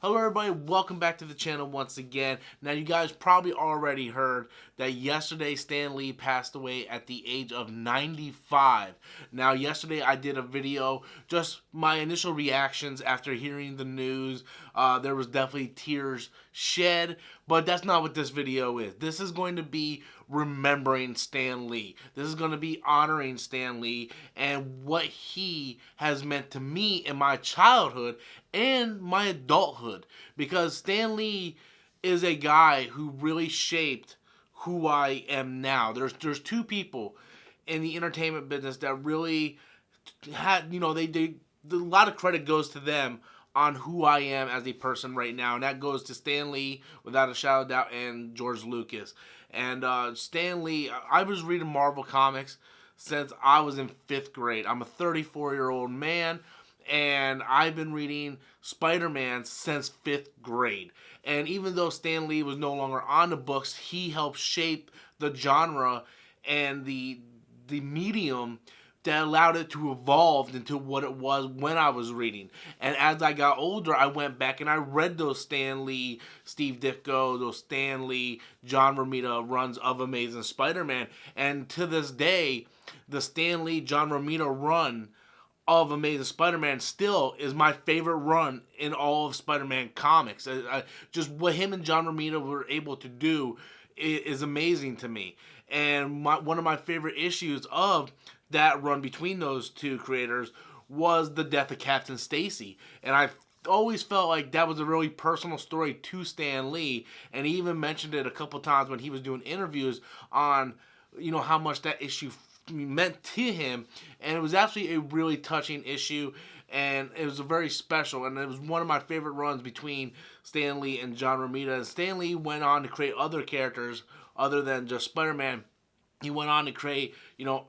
Hello everybody, welcome back to the channel once again. Now you guys probably already heard that yesterday Stan Lee passed away at the age of 95. Now yesterday I did a video, just my initial reactions after hearing the news. There was definitely tears shed, but that's not what this video is. This is going to be remembering Stan Lee. This is going to be honoring Stan Lee and what he has meant to me in my childhood and my adulthood, because Stan Lee is a guy who really shaped who I am now. There's two people in the entertainment business that really had, a lot of credit goes to them on who I am as a person right now, and that goes to Stan Lee, without a shadow of doubt, and George Lucas. And Stan Lee, I was reading Marvel Comics since I was in 5th grade. I'm a 34-year-old man, and I've been reading Spider-Man since 5th grade. And even though Stan Lee was no longer on the books, he helped shape the genre and the medium that allowed it to evolve into what it was when I was reading. And as I got older, I went back and I read those Stan Lee, Steve Ditko, those Stan Lee, John Romita runs of Amazing Spider-Man. And to this day, the Stan Lee, John Romita run of Amazing Spider-Man still is my favorite run in all of Spider-Man comics. Just what him and John Romita were able to do is amazing to me. And one of my favorite issues of that run between those two creators was the death of Captain Stacy. And I always felt like that was a really personal story to Stan Lee, and he even mentioned it a couple times when he was doing interviews on, how much that issue meant to him. And it was actually a really touching issue, and it was a very special, and it was one of my favorite runs between Stan Lee and John Romita. And Stan Lee went on to create other characters other than just Spider-Man. He went on to create,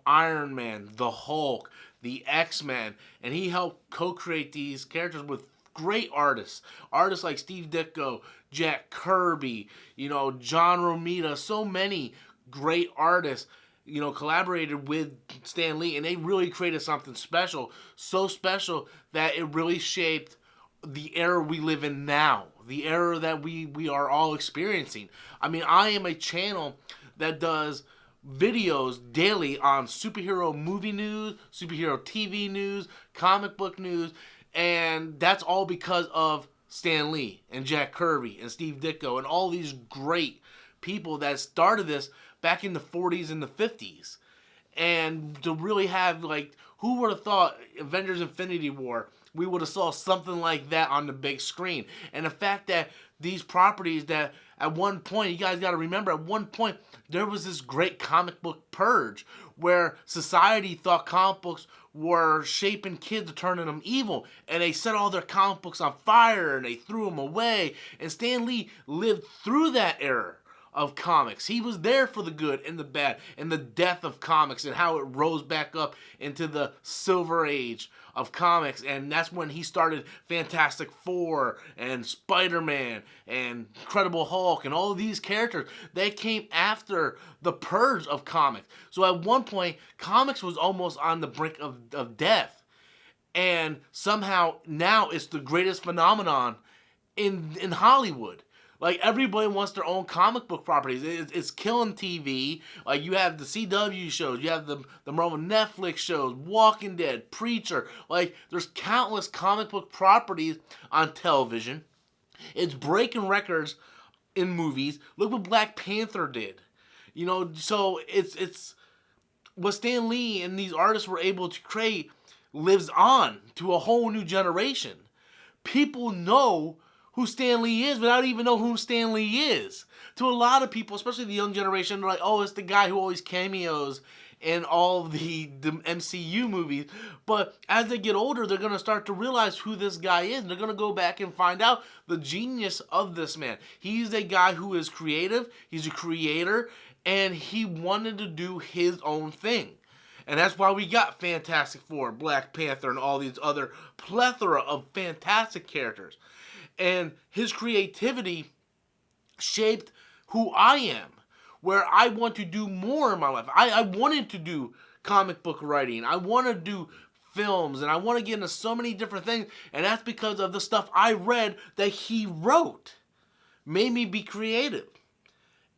Iron Man, the Hulk, the X-Men, and he helped co-create these characters with great artists. Artists like Steve Ditko, Jack Kirby, John Romita, so many great artists, collaborated with Stan Lee, and they really created something special. So special that it really shaped the era we live in now, the era that we are all experiencing. I mean, I am a channel that does videos daily on superhero movie news, superhero TV news, comic book news, and that's all because of Stan Lee and Jack Kirby and Steve Ditko and all these great people that started this back in the 40s and the 50s. And to really have, who would have thought Avengers Infinity War, we would have saw something like that on the big screen. And the fact that these properties that at one point, you guys got to remember, at one point, there was this great comic book purge where society thought comic books were shaping kids to turning them evil, and they set all their comic books on fire and they threw them away. And Stan Lee lived through that era of comics. He was there for the good and the bad and the death of comics and how it rose back up into the silver age of comics. And that's when he started Fantastic Four and Spider-Man and Incredible Hulk and all of these characters. They came after the purge of comics. So at one point, comics was almost on the brink of death. And somehow now it's the greatest phenomenon in Hollywood. Like, everybody wants their own comic book properties. It's killing TV. Like, you have the CW shows, you have the Marvel Netflix shows, Walking Dead, Preacher. Like, there's countless comic book properties on television. It's breaking records in movies. Look what Black Panther did. So it's what Stan Lee and these artists were able to create lives on to a whole new generation. People know who Stan Lee is without even know who Stan Lee is. To a lot of people, especially the young generation, they're like, oh, it's the guy who always cameos in all of the MCU movies. But as they get older, they're going to start to realize who this guy is. And they're going to go back and find out the genius of this man. He's a guy who is creative, he's a creator, and he wanted to do his own thing. And that's why we got Fantastic Four, Black Panther, and all these other plethora of fantastic characters. And his creativity shaped who I am, where I want to do more in my life. I wanted to do comic book writing. I want to do films, and I want to get into so many different things, and that's because of the stuff I read that he wrote. Made me be creative.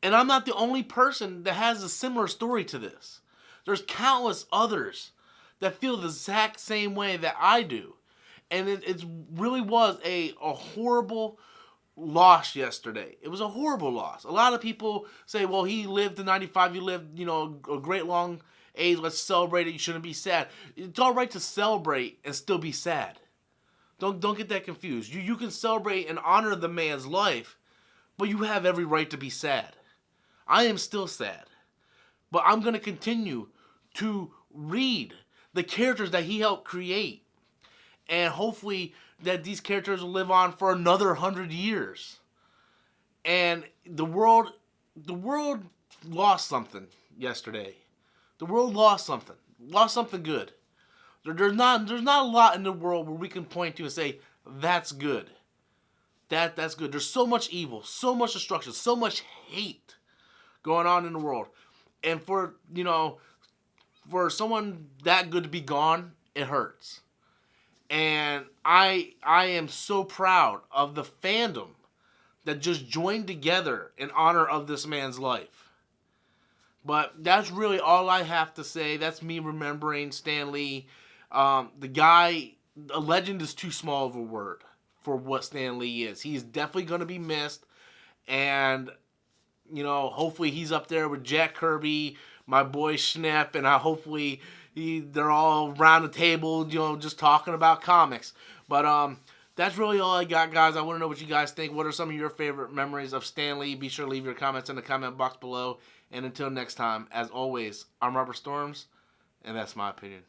And I'm not the only person that has a similar story to this. There's countless others that feel the exact same way that I do. And it really was a horrible loss yesterday. It was a horrible loss. A lot of people say, well, he lived to 95, you lived, a great long age, let's celebrate it, you shouldn't be sad. It's all right to celebrate and still be sad. Don't get that confused. You can celebrate and honor the man's life, but you have every right to be sad. I am still sad. But I'm going to continue to read the characters that he helped create. And hopefully that these characters will live on for another 100 years. And the world lost something yesterday. The world lost something. Lost something good. There's not a lot in the world where we can point to and say, that's good. That's good. There's so much evil, so much destruction, so much hate going on in the world. And for someone that good to be gone, it hurts. And I am so proud of the fandom that just joined together in honor of this man's life. But that's really all I have to say. That's me remembering Stan Lee. The guy, a legend is too small of a word for what Stan Lee is. He's definitely going to be missed. And, hopefully he's up there with Jack Kirby, my boy Schnepp, and hopefully they're all around the table, just talking about comics. But that's really all I got, guys. I want to know what you guys think. What are some of your favorite memories of Stan Lee? Be sure to leave your comments in the comment box below. And until next time, as always, I'm Robert Storms, and that's my opinion.